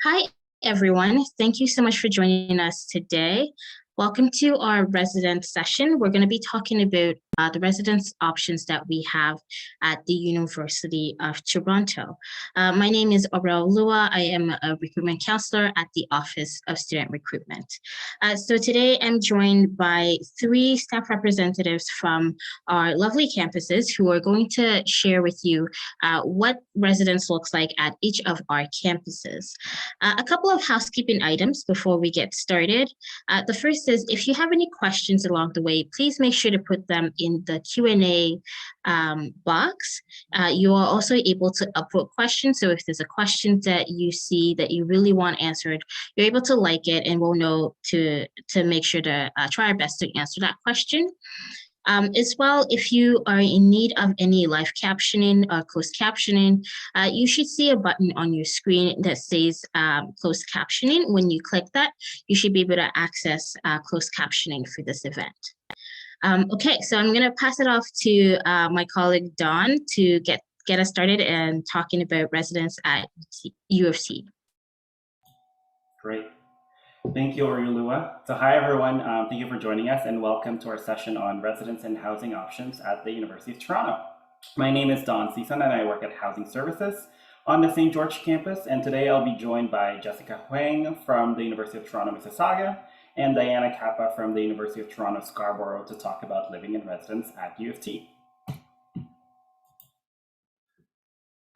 Hi, everyone. Thank you so much for joining us today. Welcome to our residence session. We're going to be talking about the residence options that we have at the University of Toronto. My name is Aurel Lua. I am a recruitment counselor at the Office of Student Recruitment. So today I'm joined by three staff representatives from our lovely campuses who are going to share with you what residence looks like at each of our campuses. A couple of housekeeping items before we get started. The first is if you have any questions along the way, please make sure to put them in the Q&A box. You are also able to upvote questions. So if there's a question that you see that you really want answered, you're able to like it and we'll know to make sure to try our best to answer that question. As well, if you are in need of any live captioning or closed captioning, you should see a button on your screen that says closed captioning. When you click that, you should be able to access closed captioning for this event. Okay, so I'm going to pass it off to my colleague Dawn to get us started and talking about residents at U of T. Great. Thank you, Oriolua. So hi, everyone. Thank you for joining us and welcome to our session on residence and housing options at the University of Toronto. My name is Don Cison and I work at Housing Services on the St. George campus. And today I'll be joined by Jessica Huang from the University of Toronto, Mississauga, and Diana Kappa from the University of Toronto, Scarborough to talk about living in residence at U of T.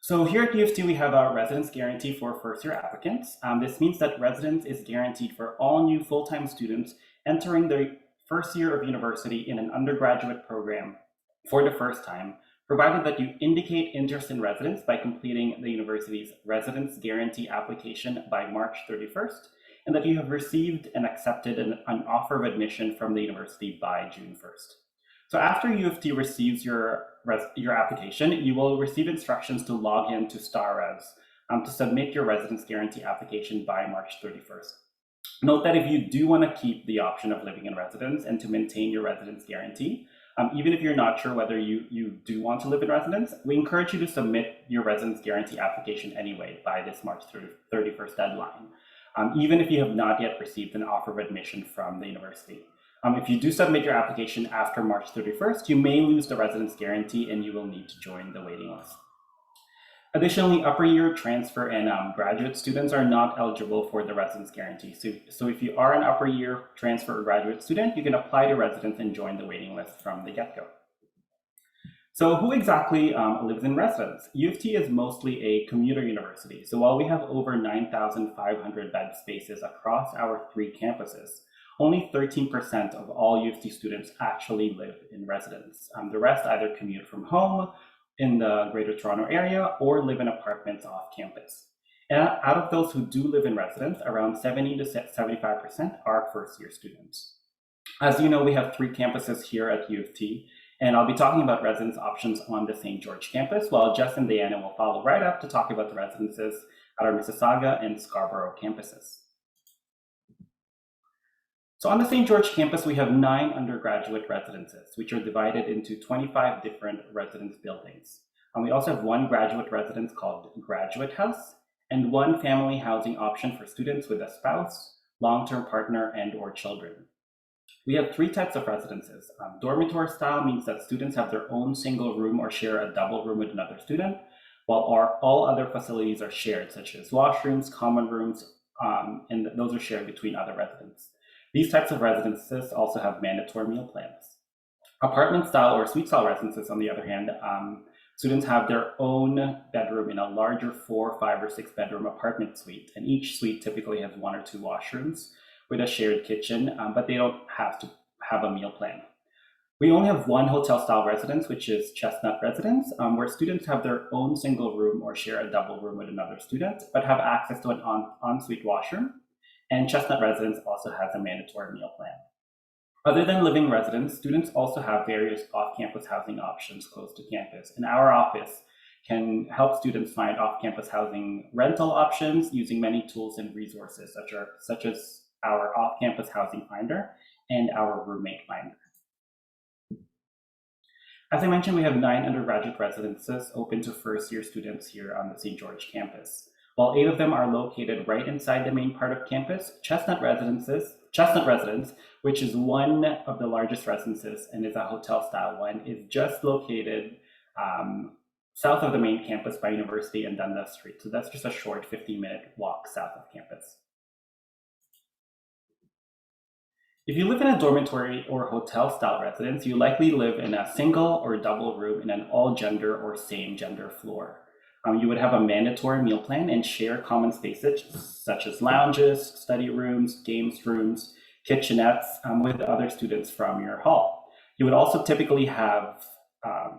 So here at U of T, we have our residence guarantee for first-year applicants. This means that residence is guaranteed for all new full-time students entering their first year of university in an undergraduate program for the first time, provided that you indicate interest in residence by completing the university's residence guarantee application by March 31st, and that you have received and accepted an offer of admission from the university by June 1st. So after U of T receives your application, you will receive instructions to log in to StarRes to submit your residence guarantee application by March 31st. Note that if you do want to keep the option of living in residence and to maintain your residence guarantee, even if you're not sure whether you do want to live in residence, we encourage you to submit your residence guarantee application anyway by this March 31st deadline, even if you have not yet received an offer of admission from the university. If you do submit your application after March 31st, you may lose the residence guarantee and you will need to join the waiting list. Additionally, upper year transfer and graduate students are not eligible for the residence guarantee. So if you are an upper year transfer or graduate student, you can apply to residence and join the waiting list from the get-go. So who exactly lives in residence? U of T is mostly a commuter university. So while we have over 9,500 bed spaces across our three campuses, only 13% of all U of T students actually live in residence. The rest either commute from home in the Greater Toronto area or live in apartments off campus. And out of those who do live in residence, around 70 to 75% are first-year students. As you know, we have three campuses here at U of T, and I'll be talking about residence options on the St. George campus, while Jess and Diana will follow right up to talk about the residences at our Mississauga and Scarborough campuses. So on the St. George campus, we have 9 undergraduate residences, which are divided into 25 different residence buildings. And we also have 1 graduate residence called Graduate House, and 1 family housing option for students with a spouse, long-term partner, and or children. We have 3 types of residences. Dormitory style means that students have their own single room or share a double room with another student, while all other facilities are shared, such as washrooms, common rooms, and those are shared between other residents. These types of residences also have mandatory meal plans. Apartment style or suite style residences, on the other hand, students have their own bedroom in a larger 4, 5, or 6 bedroom apartment suite, and each suite typically has 1 or 2 washrooms with a shared kitchen, but they don't have to have a meal plan. We only have 1 hotel style residence, which is Chestnut Residence, where students have their own single room or share a double room with another student, but have access to an ensuite washroom. And Chestnut Residence also has a mandatory meal plan. Other than living residence, students also have various off-campus housing options close to campus. And our office can help students find off-campus housing rental options using many tools and resources, such as our off-campus housing finder and our roommate finder. As I mentioned, we have 9 undergraduate residences open to first-year students here on the St. George campus. While 8 of them are located right inside the main part of campus, Chestnut Residence, which is one of the largest residences and is a hotel-style one, is just located south of the main campus by University and Dundas Street. So that's just a short 15-minute walk south of campus. If you live in a dormitory or hotel-style residence, you likely live in a single or double room in an all-gender or same-gender floor. You would have a mandatory meal plan and share common spaces such as lounges, study rooms, games rooms, kitchenettes with other students from your hall. You would also typically have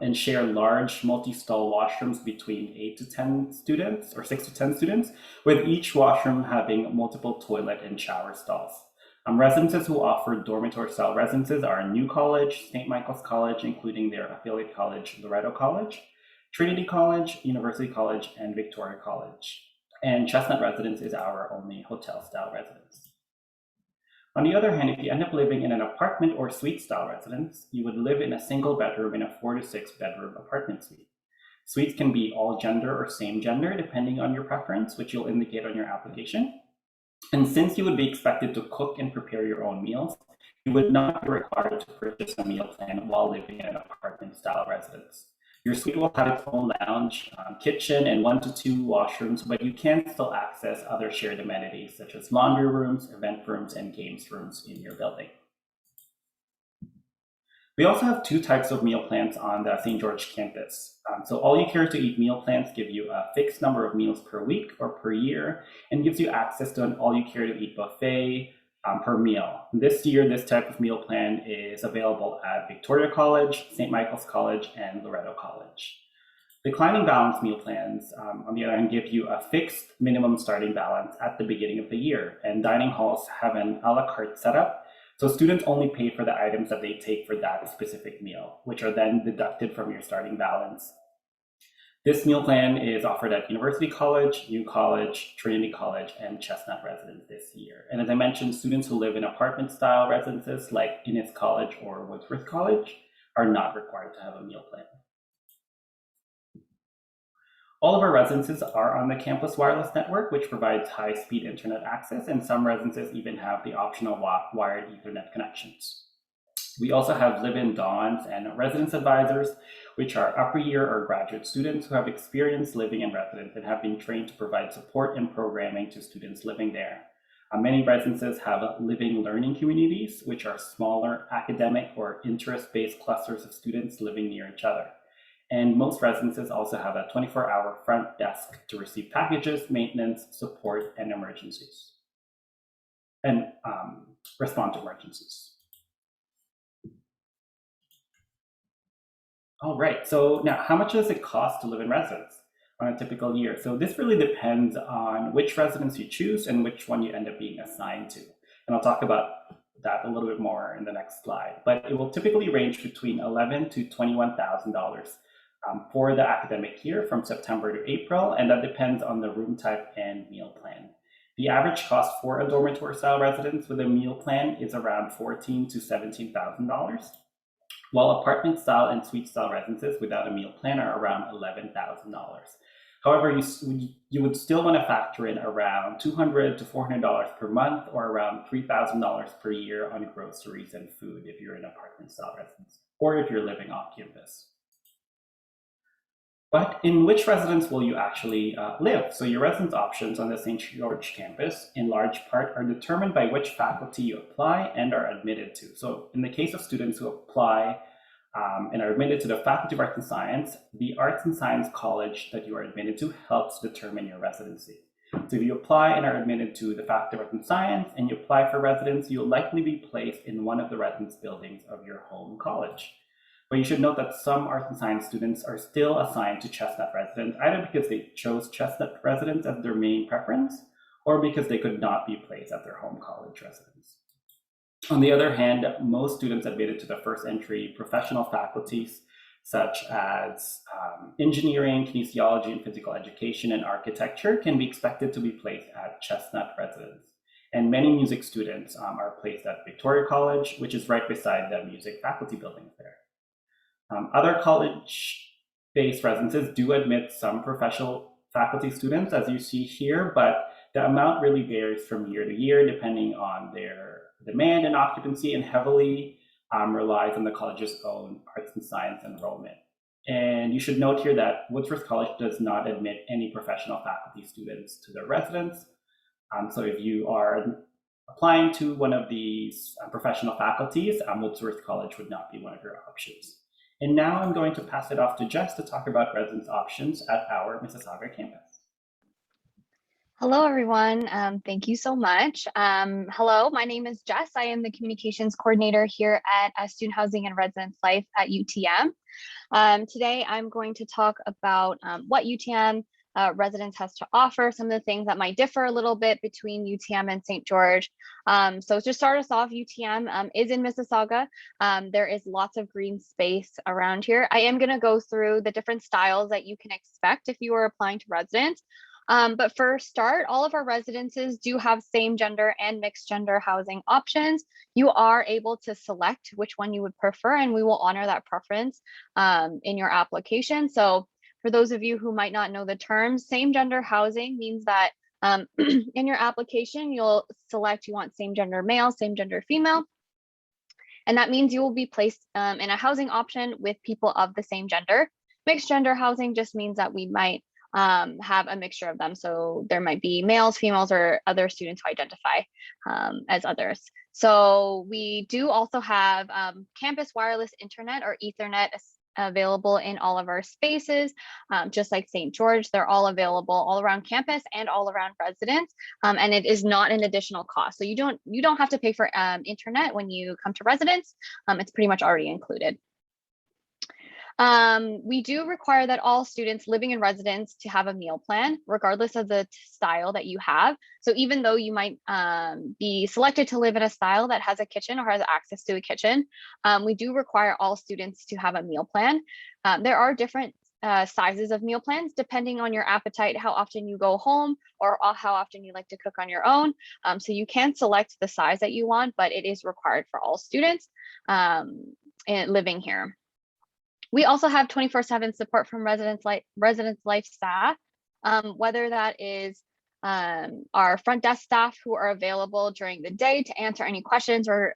and share large multi-stall washrooms between 8 to 10 students or 6 to 10 students, with each washroom having multiple toilet and shower stalls. Residences who offer dormitory-style residences are New College, St. Michael's College, including their affiliate college, Loretto College, Trinity College, University College, and Victoria College. And Chestnut Residence is our only hotel-style residence. On the other hand, if you end up living in an apartment or suite-style residence, you would live in a single bedroom in a 4 to 6 bedroom apartment suite. Suites can be all gender or same gender, depending on your preference, which you'll indicate on your application. And since you would be expected to cook and prepare your own meals, you would not be required to purchase a meal plan while living in an apartment-style residence. Your suite will have its own lounge, kitchen, and 1 to 2 washrooms, but you can still access other shared amenities such as laundry rooms, event rooms, and games rooms in your building. We also have 2 types of meal plans on the St. George campus. So all you care to eat meal plans give you a fixed number of meals per week or per year and gives you access to an all you care to eat buffet per meal. This year, this type of meal plan is available at Victoria College, St. Michael's College, and Loretto College. Declining balance meal plans, on the other hand, give you a fixed minimum starting balance at the beginning of the year, and dining halls have an a la carte setup. So students only pay for the items that they take for that specific meal, which are then deducted from your starting balance. This meal plan is offered at University College, New College, Trinity College, and Chestnut Residence this year. And as I mentioned, students who live in apartment-style residences like Innis College or Woodsworth College are not required to have a meal plan. All of our residences are on the campus wireless network, which provides high-speed internet access, and some residences even have the optional wired Ethernet connections. We also have live-in dons and residence advisors, which are upper year or graduate students who have experience living in residence and have been trained to provide support and programming to students living there. Many residences have living learning communities, which are smaller academic or interest-based clusters of students living near each other. And most residences also have a 24-hour front desk to receive packages, maintenance, support, and emergencies, and respond to emergencies. All right, so now how much does it cost to live in residence on a typical year? So this really depends on which residence you choose and which one you end up being assigned to. And I'll talk about that a little bit more in the next slide, but it will typically range between $11,000 to $21,000 for the academic year from September to April, and that depends on the room type and meal plan. The average cost for a dormitory style residence with a meal plan is around $14,000 to $17,000, while apartment style and suite style residences without a meal plan are around $11,000. However, you would still want to factor in around $200 to $400 per month or around $3,000 per year on groceries and food if you're in an apartment style residence or if you're living off campus. But in which residence will you actually live? So your residence options on the St. George campus, in large part, are determined by which faculty you apply and are admitted to. So in the case of students who apply and are admitted to the Faculty of Arts and Science, the Arts and Science College that you are admitted to helps determine your residency. So if you apply and are admitted to the Faculty of Arts and Science and you apply for residence, you'll likely be placed in one of the residence buildings of your home college. But you should note that some arts and science students are still assigned to Chestnut Residence, either because they chose Chestnut Residence as their main preference, or because they could not be placed at their home college residence. On the other hand, most students admitted to the first entry professional faculties, such as engineering, kinesiology, and physical education, and architecture, can be expected to be placed at Chestnut Residence. And many music students are placed at Victoria College, which is right beside the music faculty buildings there. Other college-based residences do admit some professional faculty students, as you see here, but the amount really varies from year to year depending on their demand and occupancy, and heavily relies on the college's own arts and science enrollment. And you should note here that Woodsworth College does not admit any professional faculty students to their residence. So if you are applying to one of these professional faculties, Woodsworth College would not be one of your options. And now I'm going to pass it off to Jess to talk about residence options at our Mississauga campus. Hello, everyone. Thank you so much. Hello, my name is Jess. I am the communications coordinator here at Student Housing and Residence Life at UTM. Today, I'm going to talk about what UTM residence has to offer, some of the things that might differ a little bit between UTM and St. George. So to start us off, UTM is in Mississauga. There is lots of green space around here. I am going to go through the different styles that you can expect if you are applying to residence. But for start, all of our residences do have same gender and mixed gender housing options. You are able to select which one you would prefer, and we will honor that preference in your application. So for those of you who might not know the terms, same gender housing means that in your application, you'll select you want same gender male, same gender female. And that means you will be placed in a housing option with people of the same gender. Mixed gender housing just means that we might have a mixture of them. So there might be males, females, or other students who identify as others. So we do also have campus wireless internet or Ethernet available in all of our spaces. Just like St. George, they're all available all around campus and all around residence. And it is not an additional cost. So you don't have to pay for internet when you come to residence. It's pretty much already included. We do require that all students living in residence to have a meal plan, regardless of the style that you have. So even though you might be selected to live in a style that has a kitchen or has access to a kitchen, we do require all students to have a meal plan. There are different sizes of meal plans depending on your appetite, how often you go home, or how often you like to cook on your own. So you can select the size that you want, but it is required for all students living here. We also have 24/7 support from Residence Life staff, whether that is our front desk staff who are available during the day to answer any questions or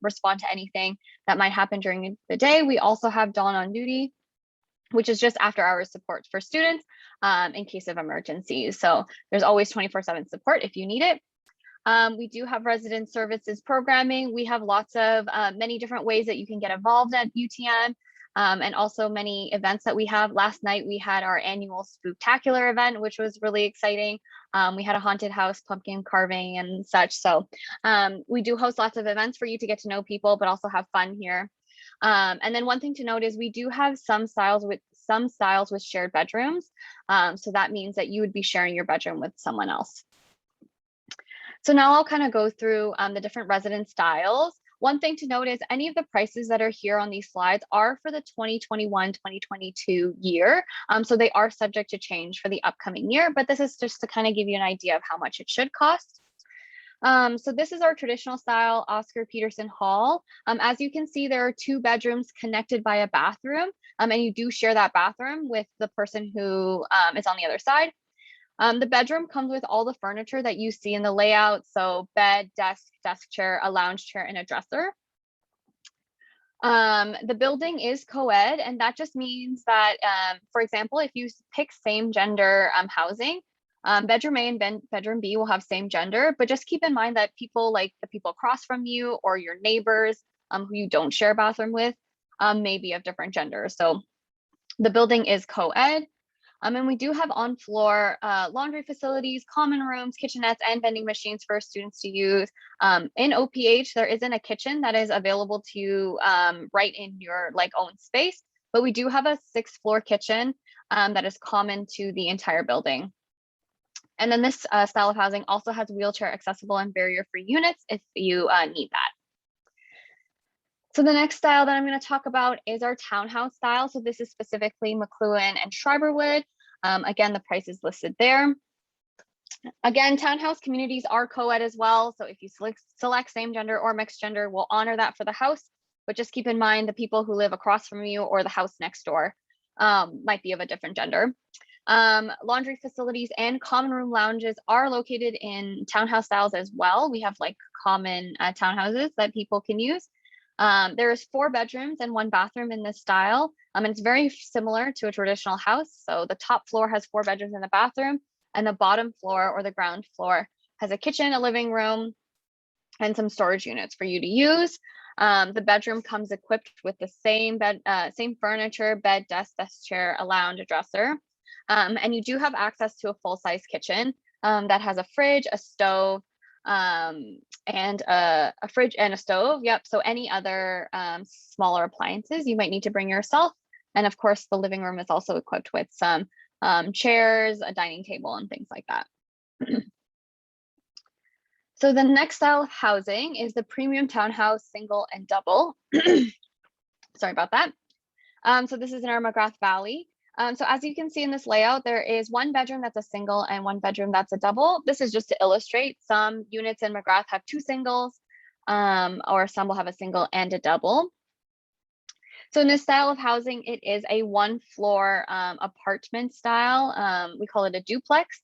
respond to anything that might happen during the day. We also have Dawn on Duty, which is just after hours support for students in case of emergencies. So there's always 24/7 support if you need it. We do have resident services programming. We have lots of many different ways that you can get involved at UTM. And also many events that we have. Last night, we had our annual Spooktacular event, which was really exciting. We had a haunted house, pumpkin carving and such. So we do host lots of events for you to get to know people, but also have fun here. And then one thing to note is we do have some styles with shared bedrooms. So that means that you would be sharing your bedroom with someone else. So now I'll kind of go through the different residence styles. One thing to note is any of the prices that are here on these slides are for the 2021-2022 year. So they are subject to change for the upcoming year, but this is just to kind of give you an idea of how much it should cost. So this is our traditional style Oscar Peterson Hall. As you can see, there are 2 bedrooms connected by a bathroom, and you do share that bathroom with the person who is on the other side. The bedroom comes with all the furniture that you see in the layout. So bed, desk chair, a lounge chair, and a dresser. The building is co-ed, and that just means that, for example, if you pick same gender housing, bedroom A and bedroom B will have same gender, but just keep in mind that people like the people across from you or your neighbors who you don't share a bathroom with may be of different genders. So the building is co-ed. And we do have on-floor laundry facilities, common rooms, kitchenettes, and vending machines for students to use. In OPH, there isn't a kitchen that is available to you right in your own space, but we do have a 6th floor kitchen that is common to the entire building. And then this style of housing also has wheelchair accessible and barrier-free units if you need that. So the next style that I'm going to talk about is our townhouse style. So this is specifically McLuhan and Schreiberwood. Again, the price is listed there. Again, townhouse communities are co-ed as well. So if you select same gender or mixed gender, we'll honor that for the house. But just keep in mind the people who live across from you or the house next door might be of a different gender. Laundry facilities and common room lounges are located in townhouse styles as well. We have like common townhouses that people can use. There's 4 bedrooms and 1 bathroom in this style. And it's very similar to a traditional house. So the top floor has 4 bedrooms and a bathroom, and the bottom floor or the ground floor has a kitchen, a living room, and some storage units for you to use. The bedroom comes equipped with the same furniture, bed, desk, chair, a lounge, a dresser. And you do have access to a full-size kitchen that has a fridge, a stove, and a fridge and a stove. Yep. So any other smaller appliances you might need to bring yourself. And of course, the living room is also equipped with some chairs, a dining table, and things like that. So the next style of housing is the premium townhouse, single and double. Sorry about that. So this is in our McGrath Valley. So as you can see in this layout, there is 1 bedroom that's a single and 1 bedroom that's a double. This is just to illustrate. Some units in McGrath have 2 singles, or some will have a single and a double. So in this style of housing, it is a 1-floor apartment style. We call it a duplex.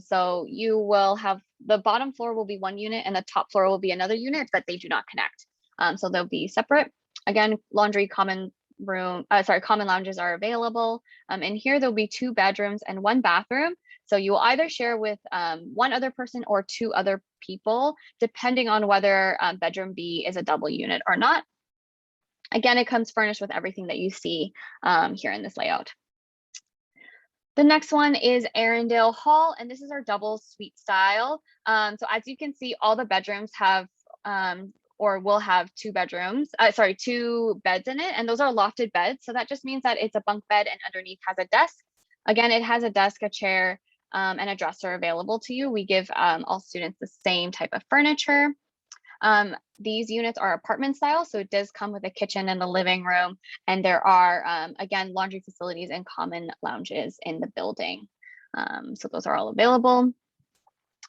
So you will have the bottom floor will be 1 unit and the top floor will be another unit, but they do not connect. So they'll be separate. Again, laundry, common lounges are available. And here there'll be 2 bedrooms and 1 bathroom. So you will either share with 1 other person or 2 other people, depending on whether bedroom B is a double unit or not. Again, it comes furnished with everything that you see here in this layout. The next one is Arundel Hall, and this is our double suite style. So as you can see, all the bedrooms have or will have 2 beds in it, and those are lofted beds. So that just means that it's a bunk bed and underneath has a desk. Again, it has a desk, a chair, and a dresser available to you. We give all students the same type of furniture. These units are apartment style, so it does come with a kitchen and a living room, and there are, again, laundry facilities and common lounges in the building. So those are all available.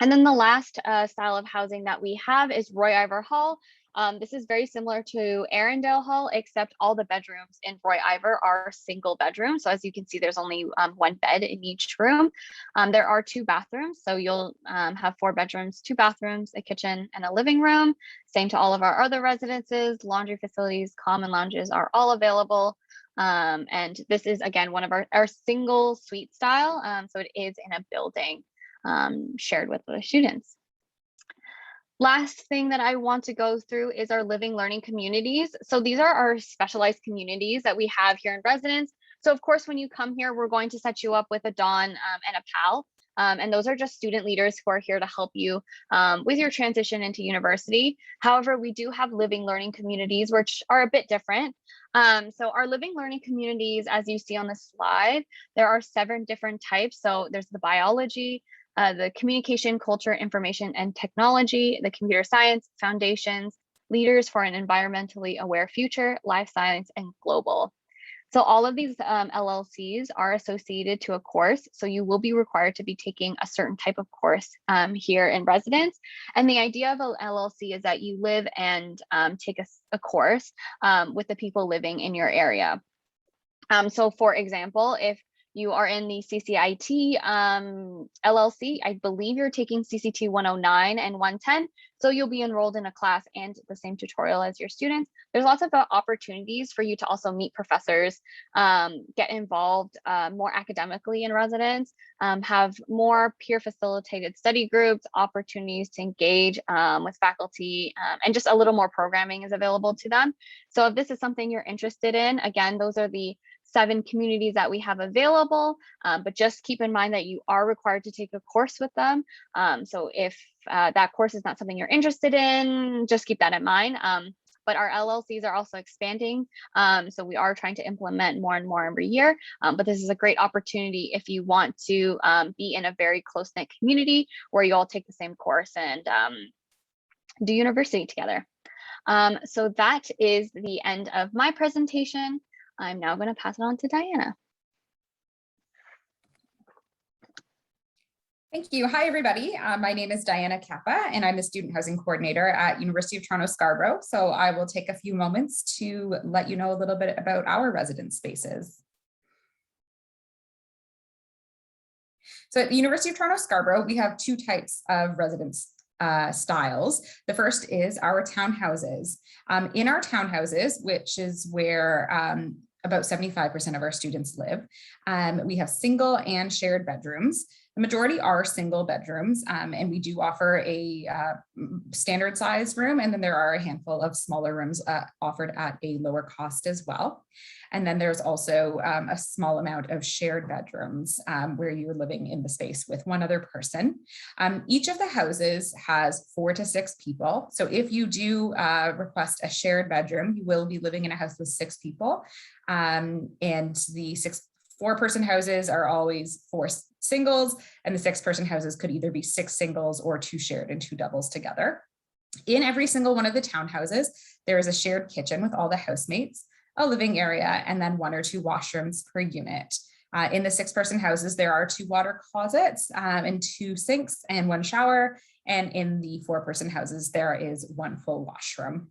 And then the last style of housing that we have is Roy Ivor Hall. This is very similar to Arundel Hall, except all the bedrooms in Roy Ivor are single bedrooms. So as you can see, there's only 1 bed in each room. There are 2 bathrooms. So you'll have 4 bedrooms, 2 bathrooms, a kitchen, and a living room. Same to all of our other residences. Laundry facilities, common lounges are all available. And this is, again, one of our single suite style. So it is in a building shared with the students. Last thing that I want to go through is our living learning communities. So these are our specialized communities that we have here in residence. So of course, when you come here, we're going to set you up with a Dawn and a PAL. And those are just student leaders who are here to help you with your transition into university. However, we do have living learning communities, which are a bit different. So our living learning communities, as you see on the slide, there are 7 different types. So there's the biology, the communication, culture, information, and technology, the computer science, foundations, leaders for an environmentally aware future, life science, and global. So all of these LLCs are associated to a course. So you will be required to be taking a certain type of course here in residence. And the idea of an LLC is that you live and take a course with the people living in your area. So for example, if you are in the CCIT LLC, I believe you're taking CCT 109 and 110. So you'll be enrolled in a class and the same tutorial as your students. There's lots of opportunities for you to also meet professors, get involved more academically in residence, have more peer facilitated study groups, opportunities to engage with faculty, and just a little more programming is available to them. So if this is something you're interested in, again, those are the 7 communities that we have available, but just keep in mind that you are required to take a course with them. So if that course is not something you're interested in, just keep that in mind. But our LLCs are also expanding. So we are trying to implement more and more every year. But this is a great opportunity if you want to be in a very close-knit community where you all take the same course and do university together. So that is the end of my presentation. I'm now going to pass it on to Diana. Thank you. Hi, everybody. My name is Diana Kappa, and I'm the Student Housing Coordinator at University of Toronto Scarborough. So I will take a few moments to let you know a little bit about our residence spaces. So at the University of Toronto Scarborough, we have two types of residence styles. The first is our townhouses. In our townhouses, which is where about 75% of our students live, we have single and shared bedrooms. The majority are single bedrooms, and we do offer a standard size room, and then there are a handful of smaller rooms offered at a lower cost as well. And then there's also a small amount of shared bedrooms where you're living in the space with one other person. Each of the houses has 4 to 6 people. So if you do request a shared bedroom, you will be living in a house with 6 people. And the 4-person houses are always 4 singles, and the 6-person houses could either be 6 singles or 2 shared and 2 doubles together. In every single one of the townhouses, there is a shared kitchen with all the housemates, a living area, and then 1 or 2 washrooms per unit. In the 6-person houses, there are 2 water closets and 2 sinks and 1 shower. And in the 4-person houses, there is 1 full washroom.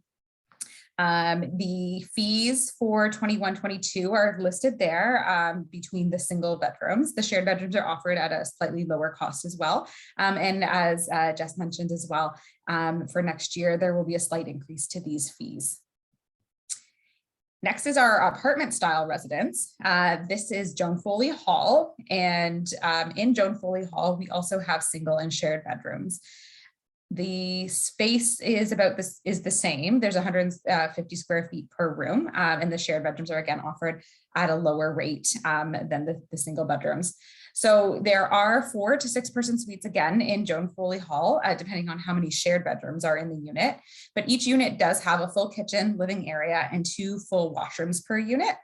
The fees for 21-22 are listed there between the single bedrooms. The shared bedrooms are offered at a slightly lower cost as well. And as Jess mentioned as well, for next year, there will be a slight increase to these fees. Next is our apartment style residence. This is Joan Foley Hall. And in Joan Foley Hall, we also have single and shared bedrooms. The space is the same. There's 150 square feet per room, and the shared bedrooms are again offered at a lower rate than the single bedrooms. So there are 4 to 6-person suites again in Joan Foley Hall, depending on how many shared bedrooms are in the unit. But each unit does have a full kitchen, living area, and 2 full washrooms per unit.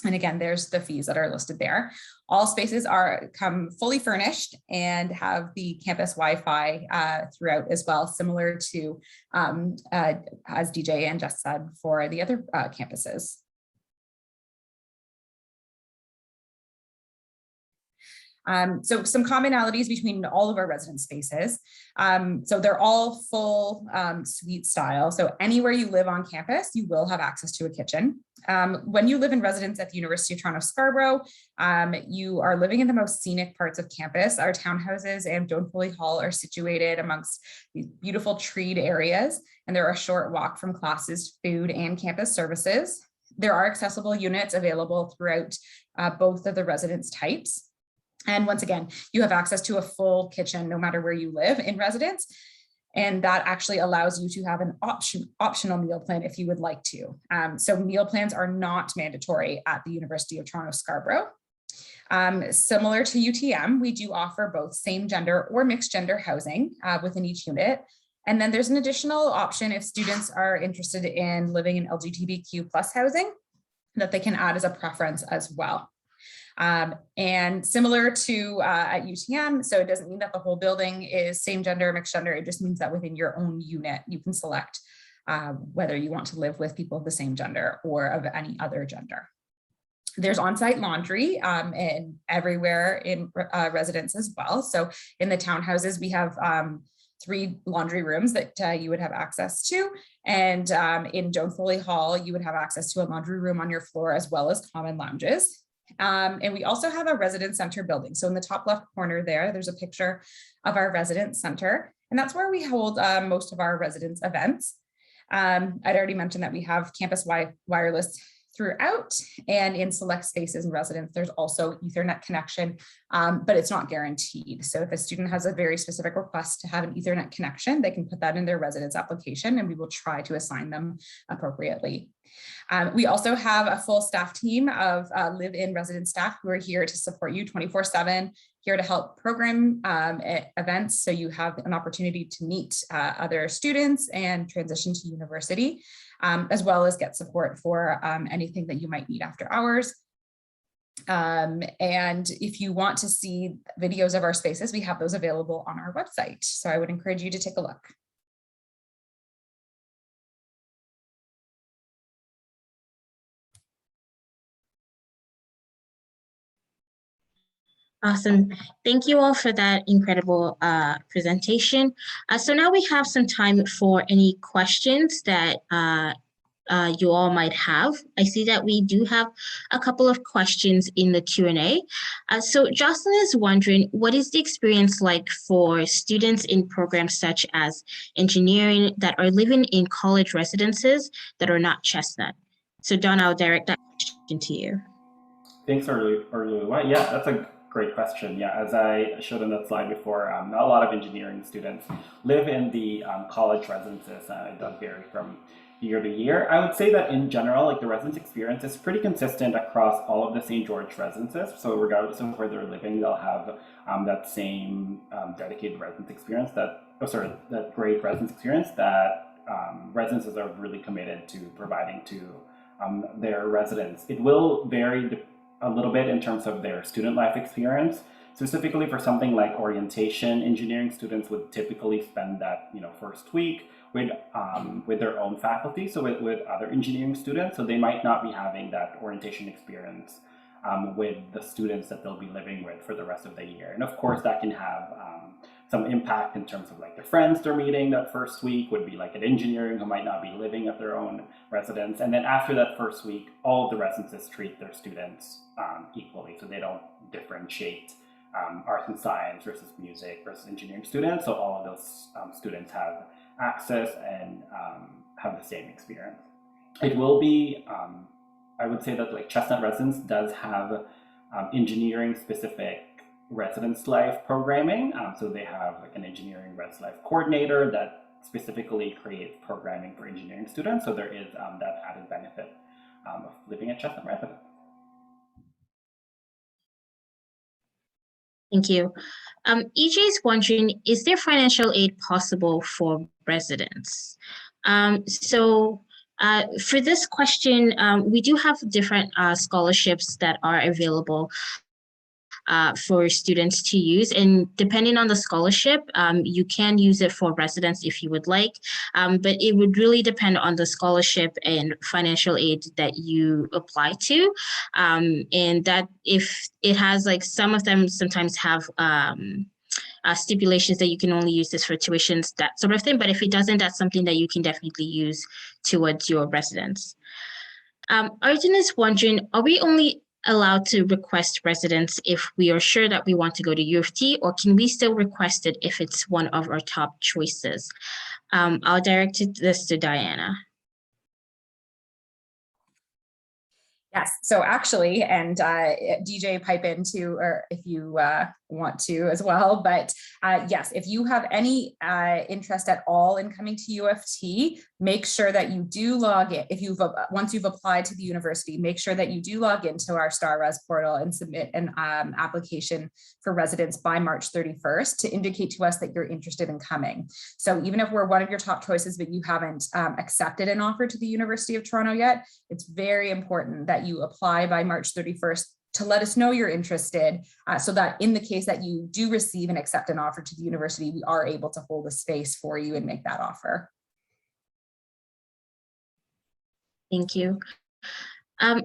And again, there's the fees that are listed there. All spaces come fully furnished and have the campus Wi-Fi throughout as well, similar to, as DJ and Jess said, for the other campuses. So some commonalities between all of our residence spaces. So they're all full suite style. So anywhere you live on campus, you will have access to a kitchen. When you live in residence at the University of Toronto Scarborough, you are living in the most scenic parts of campus. Our townhouses and Joan Foley Hall are situated amongst these beautiful treed areas, and they're a short walk from classes, food, and campus services. There are accessible units available throughout both of the residence types. And once again, you have access to a full kitchen no matter where you live in residence. And that actually allows you to have an optional meal plan if you would like to. So meal plans are not mandatory at the University of Toronto Scarborough. Similar to UTM, we do offer both same gender or mixed gender housing within each unit. And then there's an additional option if students are interested in living in LGBTQ+ housing that they can add as a preference as well. And similar to at UTM, so it doesn't mean that the whole building is same gender or mixed gender. It just means that within your own unit, you can select whether you want to live with people of the same gender or of any other gender. There's on-site laundry and everywhere in residence as well. So in the townhouses, we have 3 laundry rooms that you would have access to. And in Joan Foley Hall, you would have access to a laundry room on your floor as well as common lounges. And we also have a residence center building. So in the top left corner there's a picture of our residence center, and that's where we hold most of our residence events. I'd already mentioned that we have campus wireless throughout, and in select spaces in residence, there's also Ethernet connection, but it's not guaranteed. So if a student has a very specific request to have an Ethernet connection, they can put that in their residence application, and we will try to assign them appropriately. We also have a full staff team of live-in resident staff who are here to support you 24/7, here to help program events so you have an opportunity to meet other students and transition to university, as well as get support for anything that you might need after hours. And if you want to see videos of our spaces, we have those available on our website. So I would encourage you to take a look. Awesome. Thank you all for that incredible presentation. So now we have some time for any questions that you all might have. I see that we do have a couple of questions in the Q&A. So Jocelyn is wondering, what is the experience like for students in programs such as engineering that are living in college residences that are not Chestnut? So Don, I'll direct that question to you. Thanks, Orlua. Yeah, that's a great question. Yeah, as I showed on that slide before, not a lot of engineering students live in the college residences. It does vary from year to year. I would say that in general, like the residence experience is pretty consistent across all of the St. George residences. So regardless of where they're living, they'll have that same dedicated residence experience, that great residence experience that residences are really committed to providing to their residents. It will vary a little bit in terms of their student life experience. Specifically for something like orientation, engineering students would typically spend that first week with their own faculty, so with other engineering students. So they might not be having that orientation experience with the students that they'll be living with for the rest of the year. And of course, that can have some impact in terms of like the friends they're meeting that first week would be like an engineering who might not be living at their own residence. And then after that first week, all of the residences treat their students equally. So they don't differentiate arts and science versus music versus engineering students. So all of those students have access and have the same experience. It will be, I would say that like Chestnut Residence does have engineering specific residence life programming. So they have like an engineering res life coordinator that specifically creates programming for engineering students. So there is that added benefit of living at Chestnut Residence. Thank you. EJ is wondering, is there financial aid possible for residents? For this question, we do have different scholarships that are available for students to use, and depending on the scholarship, you can use it for residents if you would like, but it would really depend on the scholarship and financial aid that you apply to, and that if it has like some of them sometimes have stipulations that you can only use this for tuitions, that sort of thing, but if it doesn't, that's something that you can definitely use towards your residence. Arjun is wondering, are we only allowed to request residence if we are sure that we want to go to U of T, or can we still request it if it's one of our top choices? I'll direct this to Diana. Yes, so actually, and DJ pipe in too, or if you want to as well, but yes, if you have any interest at all in coming to U of T, make sure that you do log in. Once you've applied to the university, make sure that you do log into our StarRes portal and submit an application for residence by March 31st to indicate to us that you're interested in coming. So even if we're one of your top choices, but you haven't accepted an offer to the University of Toronto yet, it's very important that you apply by March 31st to let us know you're interested, so that in the case that you do receive and accept an offer to the university, we are able to hold a space for you and make that offer. Thank you.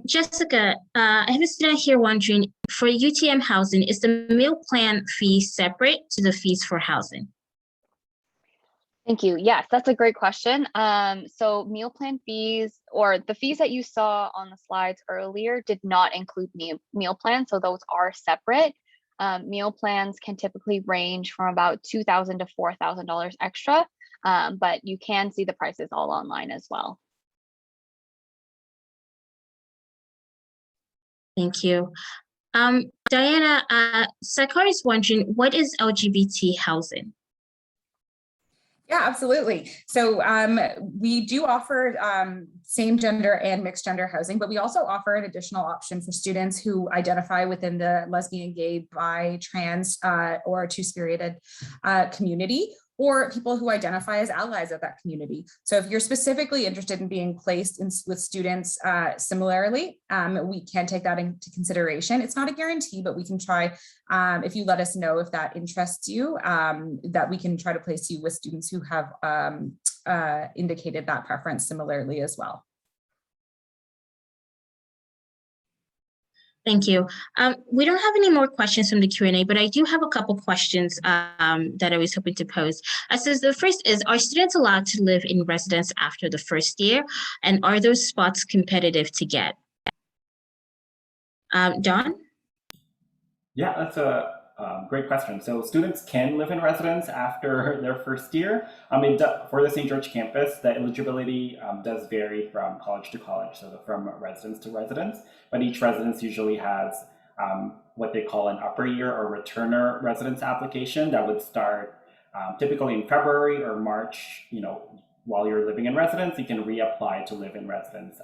Jessica, I have a student here wondering, for UTM housing, is the meal plan fee separate to the fees for housing? Thank you. Yes, that's a great question. So meal plan fees, or the fees that you saw on the slides earlier, did not include meal plans, so those are separate. Meal plans can typically range from about $2,000 to $4,000 extra, but you can see the prices all online as well. Thank you. Diana, Sakar is wondering, what is LGBT housing? Yeah, absolutely. So we do offer same gender and mixed gender housing, but we also offer an additional option for students who identify within the lesbian, gay, bi, trans, or two-spirited community, or people who identify as allies of that community. So if you're specifically interested in being placed with students similarly, we can take that into consideration. It's not a guarantee, but we can try, if you let us know if that interests you, that we can try to place you with students who have indicated that preference similarly as well. Thank you. We don't have any more questions from the Q&A, but I do have a couple questions that I was hoping to pose. So the first is, are students allowed to live in residence after the first year? And are those spots competitive to get? John? Yeah, that's a great question. So students can live in residence after their first year. For the St. George campus, the eligibility does vary from college to college, so from residence to residence, but each residence usually has what they call an upper year or returner residence application that would start typically in February or March. While you're living in residence, you can reapply to live in residence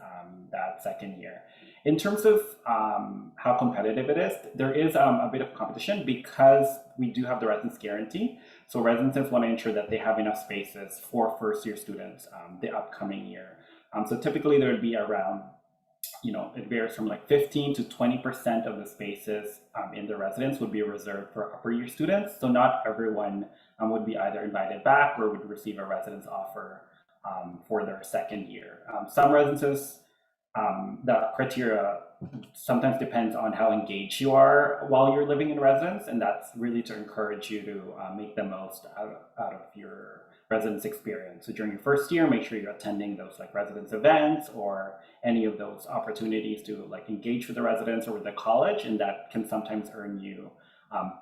that second year. In terms of how competitive it is, there is a bit of competition because we do have the residence guarantee. So residences want to ensure that they have enough spaces for first year students the upcoming year. So typically there would be around, it varies from like 15 to 20% of the spaces in the residence would be reserved for upper year students. So not everyone would be either invited back or would receive a residence offer for their second year. Some residences, the criteria sometimes depends on how engaged you are while you're living in residence, and that's really to encourage you to make the most out of your residence experience. So during your first year, make sure you're attending those like residence events or any of those opportunities to like engage with the residents or with the college, and that can sometimes earn you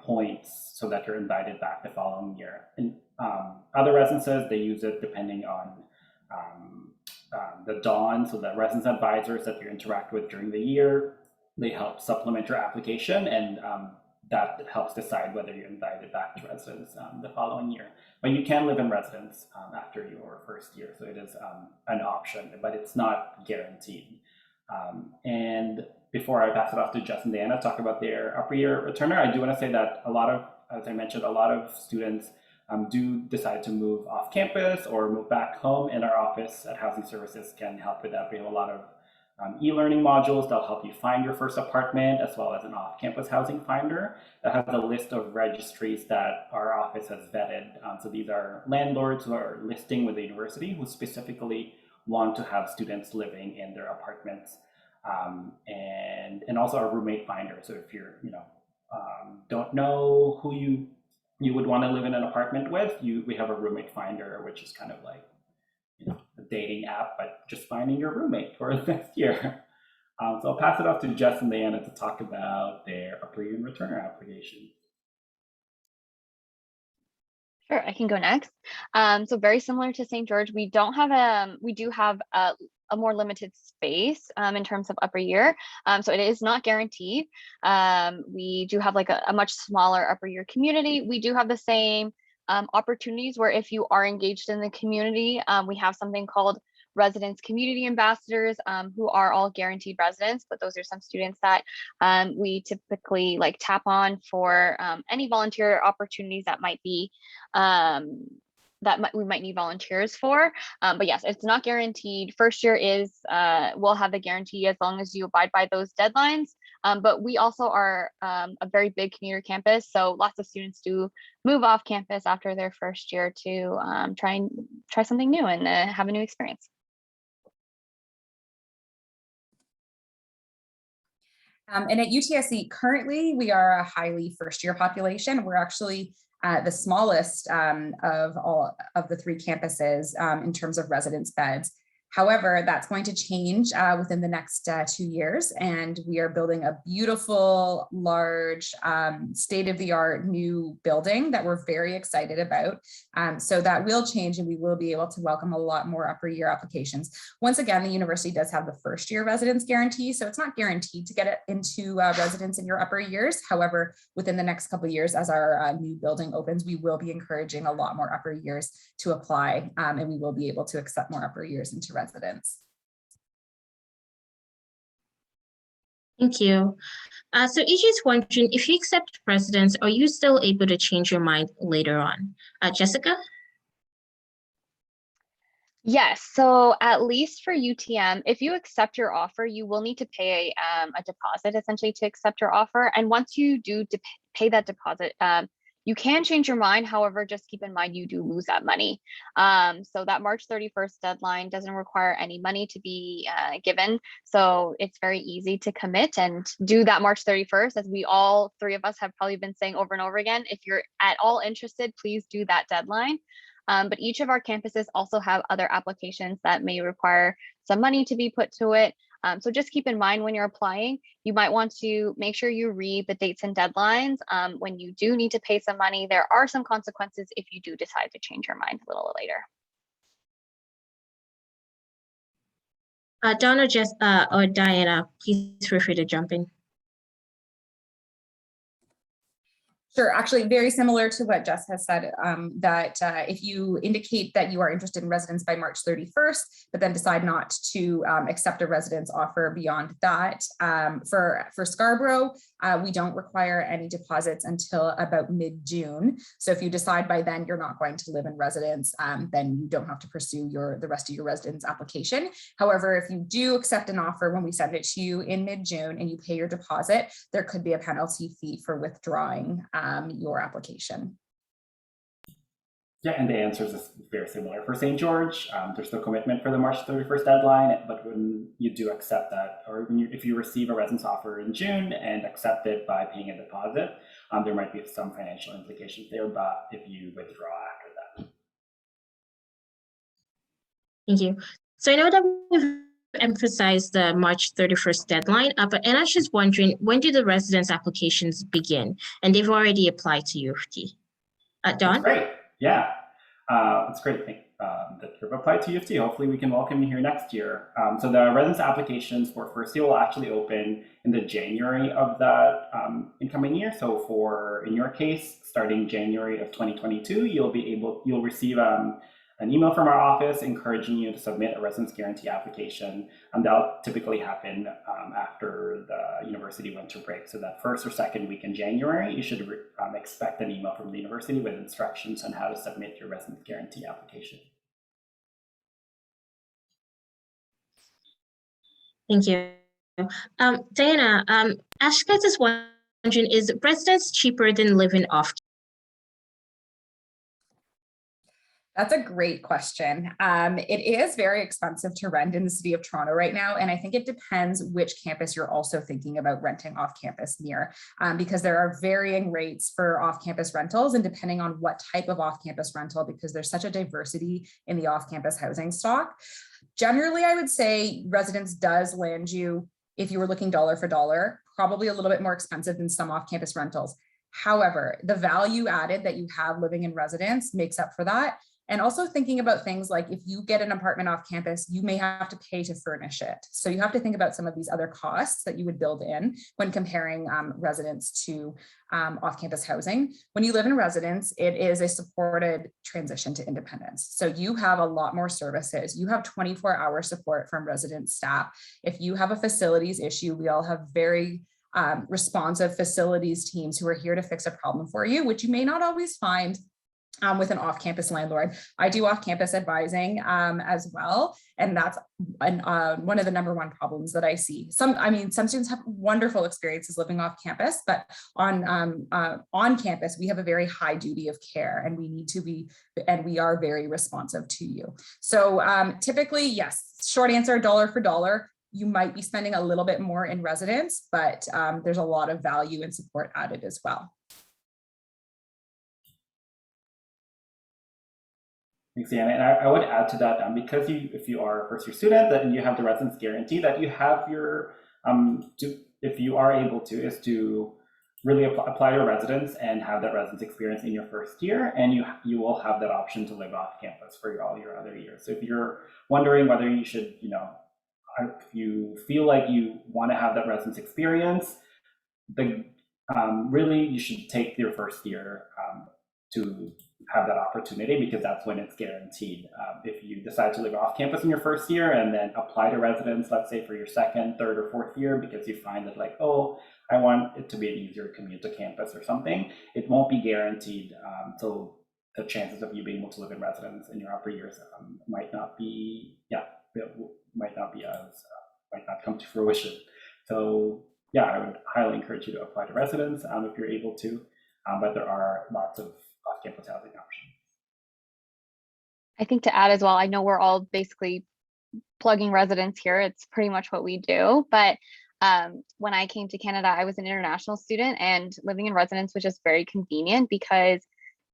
points so that you're invited back the following year. And other residences, they use it depending on the DON, so the residence advisors that you interact with during the year, they help supplement your application, and that helps decide whether you're invited back to residence the following year. But you can live in residence after your first year, so it is an option, but it's not guaranteed. And before I pass it off to Jess and Diana to talk about their upper year returner, I do want to say that as I mentioned, a lot of students do decide to move off campus or move back home, and our office at Housing Services can help with that. We have a lot of e-learning modules that'll help you find your first apartment, as well as an off-campus housing finder that has a list of registries that our office has vetted. So these are landlords who are listing with the university who specifically want to have students living in their apartments, and also our roommate finder. So if you're don't know who you would want to live in an apartment with, we have a roommate finder, which is kind of like a dating app, but just finding your roommate for the next year. So I'll pass it off to Jess and Diana to talk about their upper year and returner application. Sure, I can go next. So very similar to St. George, we do have a more limited space in terms of upper year. So it is not guaranteed. We do have like a much smaller upper year community. We do have the same opportunities where if you are engaged in the community, we have something called residence community ambassadors who are all guaranteed residents, but those are some students that we typically like tap on for any volunteer opportunities that might be we might need volunteers for. But yes, it's not guaranteed. First year is we'll have the guarantee as long as you abide by those deadlines. But we also are a very big commuter campus, so lots of students do move off campus after their first year to try something new and have a new experience. And at UTSC, currently, we are a highly first-year population. We're actually the smallest of all of the three campuses in terms of residence beds. However, that's going to change within the next 2 years, and we are building a beautiful, large, state-of-the-art new building that we're very excited about. So that will change, and we will be able to welcome a lot more upper year applications. Once again, the university does have the first year residence guarantee, so it's not guaranteed to get it into residence in your upper years. However, within the next couple of years, as our new building opens, we will be encouraging a lot more upper years to apply, and we will be able to accept more upper years into residence. Thank you. So AJ is wondering, if you accept residence, are you still able to change your mind later on? Jessica? Yes, so at least for UTM, if you accept your offer, you will need to pay a deposit essentially to accept your offer. And once you do pay that deposit, You can change your mind. However, just keep in mind you do lose that money. So that March 31st deadline doesn't require any money to be given. So it's very easy to commit and do that March 31st, as we all three of us have probably been saying over and over again. If you're at all interested, please do that deadline. But each of our campuses also have other applications that may require some money to be put to it. So just keep in mind when you're applying, you might want to make sure you read the dates and deadlines. When you do need to pay some money, there are some consequences if you do decide to change your mind a little later. Donna, or Diana, please feel free to jump in. Sure, actually very similar to what Jess has said, that if you indicate that you are interested in residence by March 31st, but then decide not to accept a residence offer beyond that, for Scarborough, we don't require any deposits until about mid-June. So if you decide by then you're not going to live in residence, then you don't have to pursue the rest of your residence application. However, if you do accept an offer when we send it to you in mid-June and you pay your deposit, there could be a penalty fee for withdrawing your application. Yeah, and the answers is very similar for St. George. There's no commitment for the March 31st deadline, but when you do accept that, or if you receive a residence offer in June and accept it by paying a deposit, there might be some financial implications there, but if you withdraw after that. Thank you. So I know that we've emphasized the March 31st deadline, but and I was just wondering, when do the residence applications begin? And they've already applied to U of T. Don? That's great. Yeah, it's great that you've applied to U of T. Hopefully we can welcome you here next year. So the residence applications for first year will actually open in the January of that incoming year. So in your case, starting January of 2022, you'll receive an email from our office encouraging you to submit a residence guarantee application, and that'll typically happen after the university winter break. So that first or second week in January, you should expect an email from the university with instructions on how to submit your residence guarantee application. Thank you. Diana, Ashka is wondering, is residence cheaper than living off? That's a great question. It is very expensive to rent in the city of Toronto right now. And I think it depends which campus you're also thinking about renting off campus near, because there are varying rates for off-campus rentals, and depending on what type of off-campus rental, because there's such a diversity in the off-campus housing stock. Generally, I would say residence does land you, if you were looking dollar for dollar, probably a little bit more expensive than some off-campus rentals. However, the value added that you have living in residence makes up for that. And also thinking about things like, if you get an apartment off campus, you may have to pay to furnish it. So you have to think about some of these other costs that you would build in when comparing residence to off-campus housing. When you live in residence, it is a supported transition to independence. So you have a lot more services. You have 24-hour support from resident staff. If you have a facilities issue, we all have very responsive facilities teams who are here to fix a problem for you, which you may not always find with an off-campus landlord. I do off-campus advising as well, and that's one of the number one problems that I see. Some students have wonderful experiences living off campus, but on campus we have a very high duty of care, and we are very responsive to you. So typically, yes, short answer, dollar for dollar. You might be spending a little bit more in residence, but there's a lot of value and support added as well. Thanks, Diana. And I would add to that, because if you are a first-year student, then you have the residence guarantee that you have your, if you are able to, is to really apply your residence and have that residence experience in your first year, and you will have that option to live off campus for all your other years. So if you're wondering whether you should, if you feel like you want to have that residence experience, really you should take your first year to have that opportunity, because that's when it's guaranteed. If you decide to live off campus in your first year and then apply to residence, let's say for your second, third, or fourth year, because you find that like, oh, I want it to be an easier commute to campus or something, it won't be guaranteed. So the chances of you being able to live in residence in your upper years might not come to fruition. So yeah, I would highly encourage you to apply to residence if you're able to. but there are lots of off-campus housing options. I think to add as well, I know we're all basically plugging residence here. It's pretty much what we do. But when I came to Canada, I was an international student, and living in residence was just very convenient because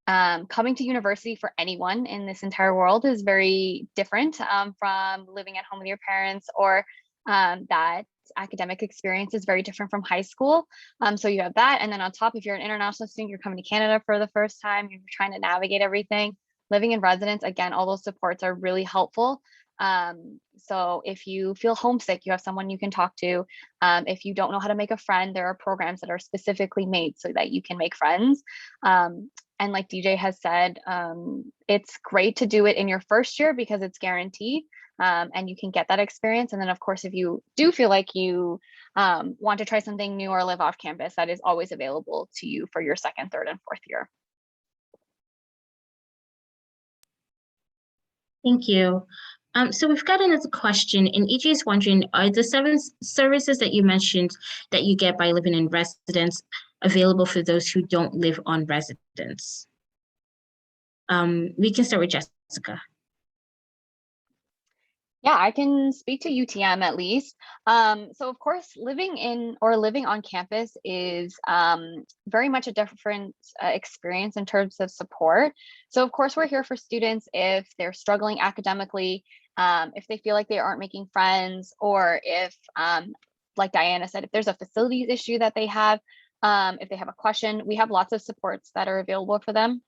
coming to university for anyone in this entire world is very different from living at home with your parents, or that academic experience is very different from high school. So you have that. And then on top, if you're an international student, you're coming to Canada for the first time, you're trying to navigate everything. Living in residence, again, all those supports are really helpful. So if you feel homesick, you have someone you can talk to. If you don't know how to make a friend, there are programs that are specifically made so that you can make friends. And like DJ has said, it's great to do it in your first year because it's guaranteed, and you can get that experience. And then of course, if you do feel like you want to try something new or live off campus, that is always available to you for your second, third, and fourth year. Thank you. So we've got another question, and EJ is wondering, are the 7 services that you mentioned that you get by living in residence available for those who don't live on residence? We can start with Jessica. Yeah, I can speak to UTM at least. So of course, living on campus is very much a different experience in terms of support. So of course, we're here for students if they're struggling academically, if they feel like they aren't making friends, or if, like Diana said, if there's a facilities issue that they have, if they have a question, we have lots of supports that are available for them.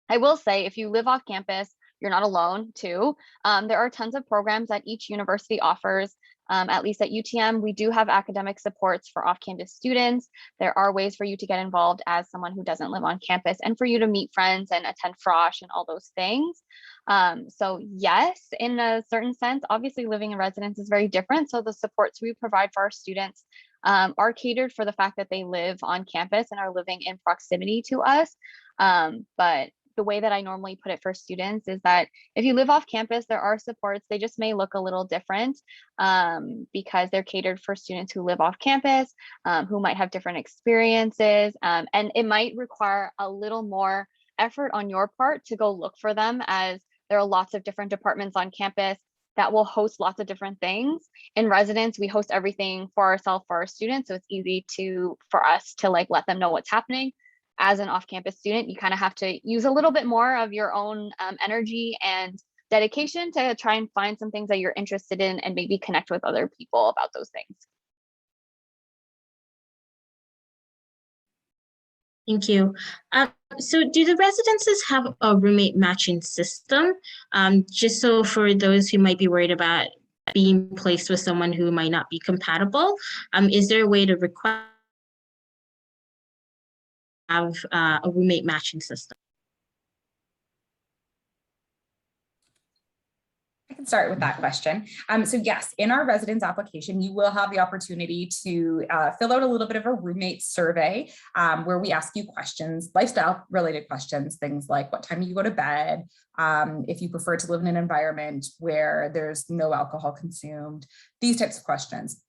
I will say, if you live off campus, you're not alone too. There are tons of programs that each university offers. At least at UTM, we do have academic supports for off-campus students. There are ways for you to get involved as someone who doesn't live on campus, and for you to meet friends and attend frosh and all those things. So yes, in a certain sense, obviously living in residence is very different. So the supports we provide for our students are catered for the fact that they live on campus and are living in proximity to us. But the way that I normally put it for students is that if you live off campus, there are supports. They just may look a little different because they're catered for students who live off campus, who might have different experiences. And it might require a little more effort on your part to go look for them, as there are lots of different departments on campus that will host lots of different things. In residence, we host everything for ourselves, for our students. So it's easy for us to like let them know what's happening. As an off-campus student, you kind of have to use a little bit more of your own energy and dedication to try and find some things that you're interested in, and maybe connect with other people about those things. Thank you. So do the residences have a roommate matching system? Just so for those who might be worried about being placed with someone who might not be compatible, is there a way to request have a roommate matching system? I can start with that question. So yes, in our residence application, you will have the opportunity to fill out a little bit of a roommate survey where we ask you questions, lifestyle related questions, things like what time you go to bed, if you prefer to live in an environment where there's no alcohol consumed, these types of questions.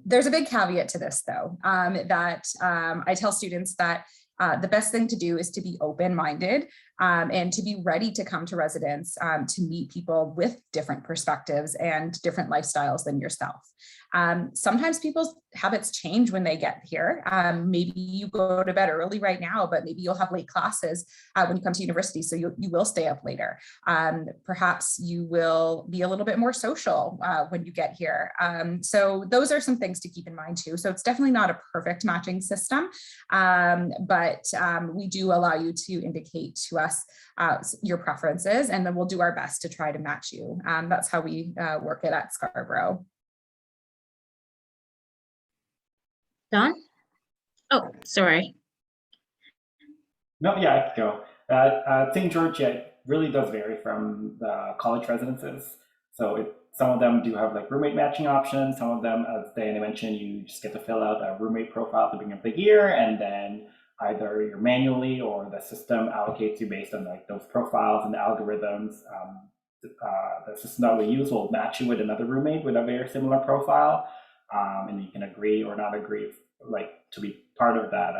There's a big caveat to this though, that I tell students that the best thing to do is to be open-minded and to be ready to come to residence to meet people with different perspectives and different lifestyles than yourself. Sometimes people's habits change when they get here. Maybe you go to bed early right now, but maybe you'll have late classes when you come to university, so you will stay up later. Perhaps you will be a little bit more social when you get here. So those are some things to keep in mind too. So it's definitely not a perfect matching system, but we do allow you to indicate to us your preferences, and then we'll do our best to try to match you. That's how we work it at Scarborough. Don? Oh, sorry. No, yeah, I could go. St. George, yeah, it really does vary from the college residences. So some of them do have like roommate matching options. Some of them, as Diana mentioned, you just get to fill out a roommate profile at the beginning of the year, and then either you're manually or the system allocates you based on like those profiles and the algorithms. The system that we use will match you with another roommate with a very similar profile, and you can agree or not agree like to be part of that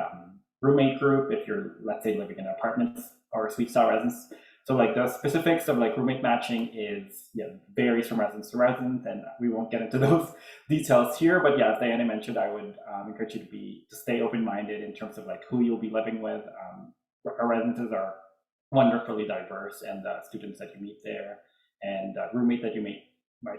roommate group if you're, let's say, living in apartments or suite style residence. So like the specifics of like roommate matching is varies from residence to residence, and we won't get into those details here. But yeah, as Diana mentioned, I would encourage you to stay open-minded in terms of like who you'll be living with. Our residences are wonderfully diverse, and the students that you meet there and roommate that you might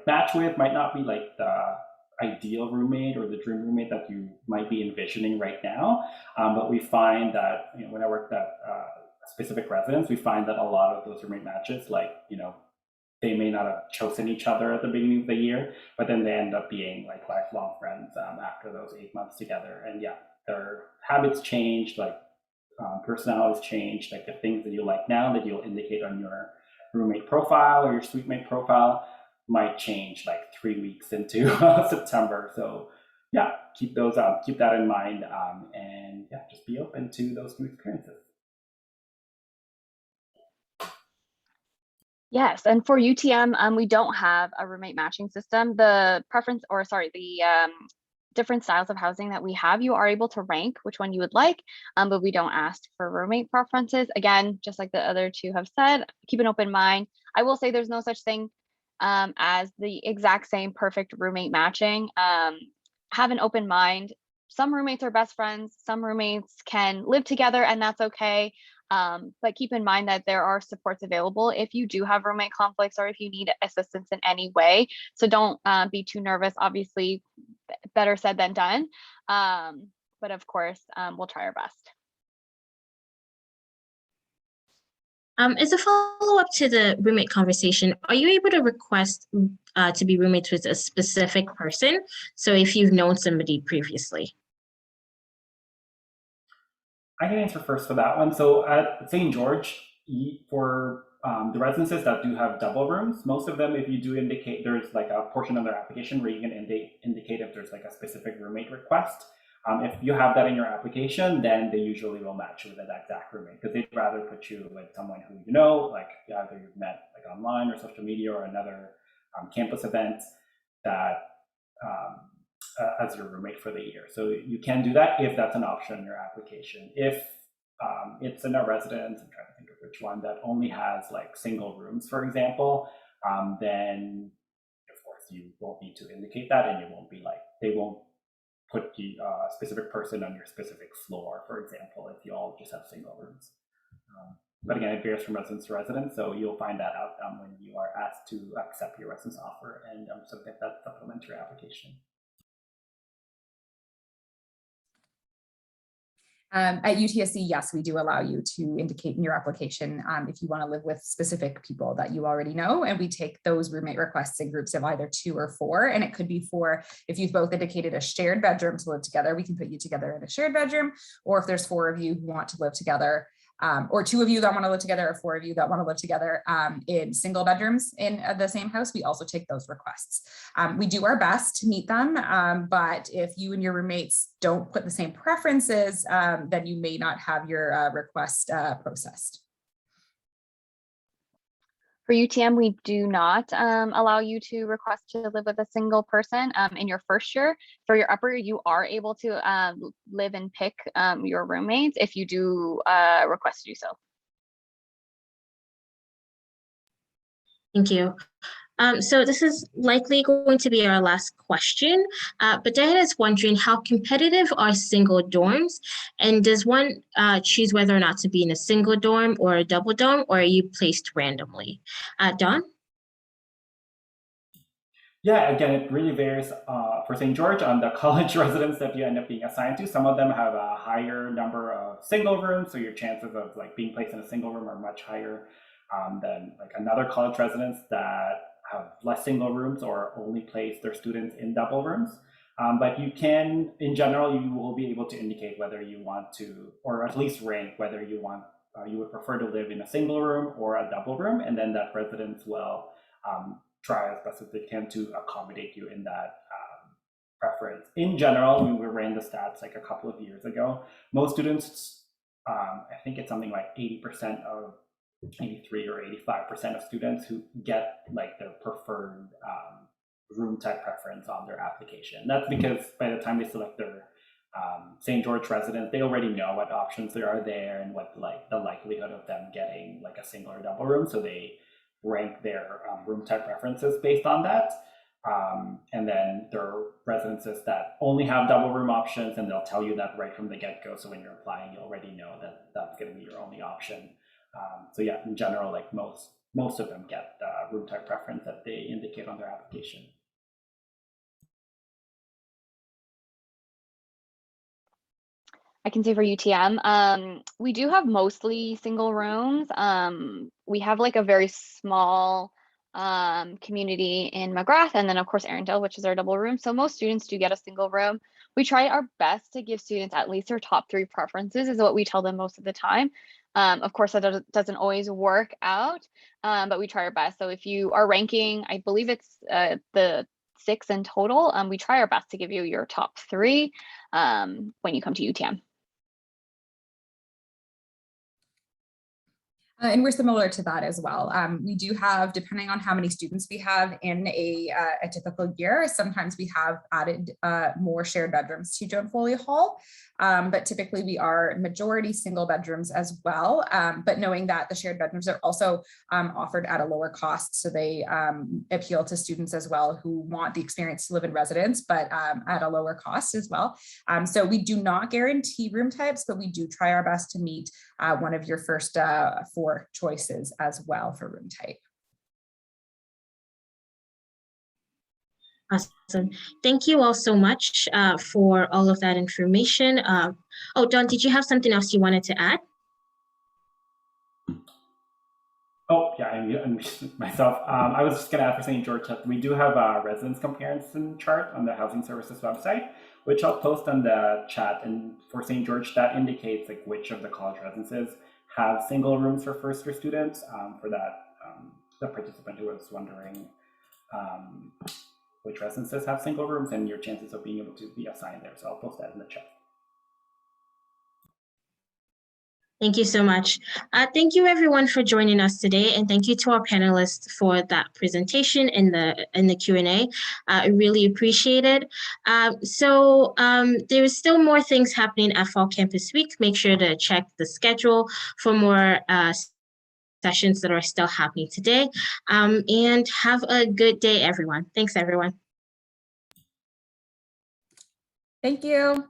match with might not be like the ideal roommate or the dream roommate that you might be envisioning right now. But we find that when I worked at specific residence, we find that a lot of those roommate matches, like they may not have chosen each other at the beginning of the year, but then they end up being like lifelong friends after those 8 months together. And yeah, their habits changed, like personalities changed, like the things that you like now that you'll indicate on your roommate profile or your suite mate profile might change like 3 weeks into September. So yeah, keep that in mind, and yeah, just be open to those new experiences. Yes, and for UTM, we don't have a roommate matching system. The different styles of housing that we have, you are able to rank which one you would like, but we don't ask for roommate preferences. Again, just like the other two have said, keep an open mind. I will say there's no such thing as the exact same perfect roommate matching. Have an open mind. Some roommates are best friends, some roommates can live together, and that's okay. But keep in mind that there are supports available if you do have roommate conflicts or if you need assistance in any way. So don't be too nervous. Obviously, better said than done. But of course, we'll try our best. As a follow-up to the roommate conversation, are you able to request to be roommates with a specific person? So if you've known somebody previously. I can answer first for that one. So at St. George, for the residences that do have double rooms, most of them, if you do indicate, there's like a portion of their application where you can indicate if there's like a specific roommate request. If you have that in your application, then they usually will match you with that exact roommate, because they'd rather put you with someone who like either you've met like online or social media or another campus event that as your roommate for the year. So you can do that if that's an option in your application. If it's in a residence, I'm trying to think of which one, that only has like single rooms, for example, then of course you won't need to indicate that, and it won't be like, they won't put the specific person on your specific floor, for example, if you all just have single rooms. But again, it varies from residence to residence, so you'll find that out when you are asked to accept your residence offer and submit that supplementary application. At UTSC, yes, we do allow you to indicate in your application if you want to live with specific people that you already know, and we take those roommate requests in groups of either 2 or 4, and it could be for, if you've both indicated a shared bedroom to live together, we can put you together in a shared bedroom, or if there's 4 of you who want to live together, or 2 of you that want to live together, or 4 of you that want to live together in single bedrooms in the same house, we also take those requests. We do our best to meet them, but if you and your roommates don't put the same preferences, then you may not have your request processed. For UTM, we do not allow you to request to live with a single person in your first year. For your upper year, you are able to live and pick your roommates if you do request to do so. Thank you. So this is likely going to be our last question, but Diana is wondering, how competitive are single dorms, and does one choose whether or not to be in a single dorm or a double dorm, or are you placed randomly? Don? Yeah, again, it really varies for St. George on the college residence that you end up being assigned to. Some of them have a higher number of single rooms, so your chances of like being placed in a single room are much higher than like another college residence that have less single rooms or only place their students in double rooms. But you can, in general, you will be able to indicate whether you want to, or at least rank whether you want, you would prefer to live in a single room or a double room, and then that residence will try as best as they can to accommodate you in that preference. In general, when we ran the stats like a couple of years ago, most students, I think it's something like 80% of 83 or 85% of students who get like their preferred room type preference on their application. That's because by the time they select their St. George residents, they already know what options there are there and what like the likelihood of them getting like a single or double room. So they rank their room type preferences based on that. And then there are residences that only have double room options, and they'll tell you that right from the get-go. So when you're applying, you already know that that's going to be your only option. So yeah, in general, like most of them get the room type preference that they indicate on their application. I can say for UTM, we do have mostly single rooms. We have like a very small community in McGrath, and then of course Arundel, which is our double room. So most students do get a single room. We try our best to give students at least their top 3 preferences is what we tell them most of the time. Of course, that doesn't always work out, but we try our best. So if you are ranking, I believe it's the 6 in total, we try our best to give you your top 3 when you come to UTM. And we're similar to that as well. We do have, depending on how many students we have in a typical year, sometimes we have added more shared bedrooms to Joan Foley Hall, but typically we are majority single bedrooms as well. But knowing that the shared bedrooms are also offered at a lower cost, so they appeal to students as well who want the experience to live in residence, but at a lower cost as well. So we do not guarantee room types, but we do try our best to meet one of your first 4 choices as well for room type. Awesome. Thank you all so much for all of that information. Oh, Don, did you have something else you wanted to add? Oh, yeah, I'm myself. I was just going to add for St. George that we do have a residence comparison chart on the Housing Services website, which I'll post on the chat. And for St. George, that indicates like which of the college residences have single rooms for first-year students. For that, the participant who was wondering which residences have single rooms and your chances of being able to be assigned there. So I'll post that in the chat. Thank you so much. Thank you everyone for joining us today, and thank you to our panelists for that presentation in the Q&A. I really appreciate it. There is still more things happening at Fall Campus Week. Make sure to check the schedule for more sessions that are still happening today. And have a good day, everyone. Thanks, everyone. Thank you.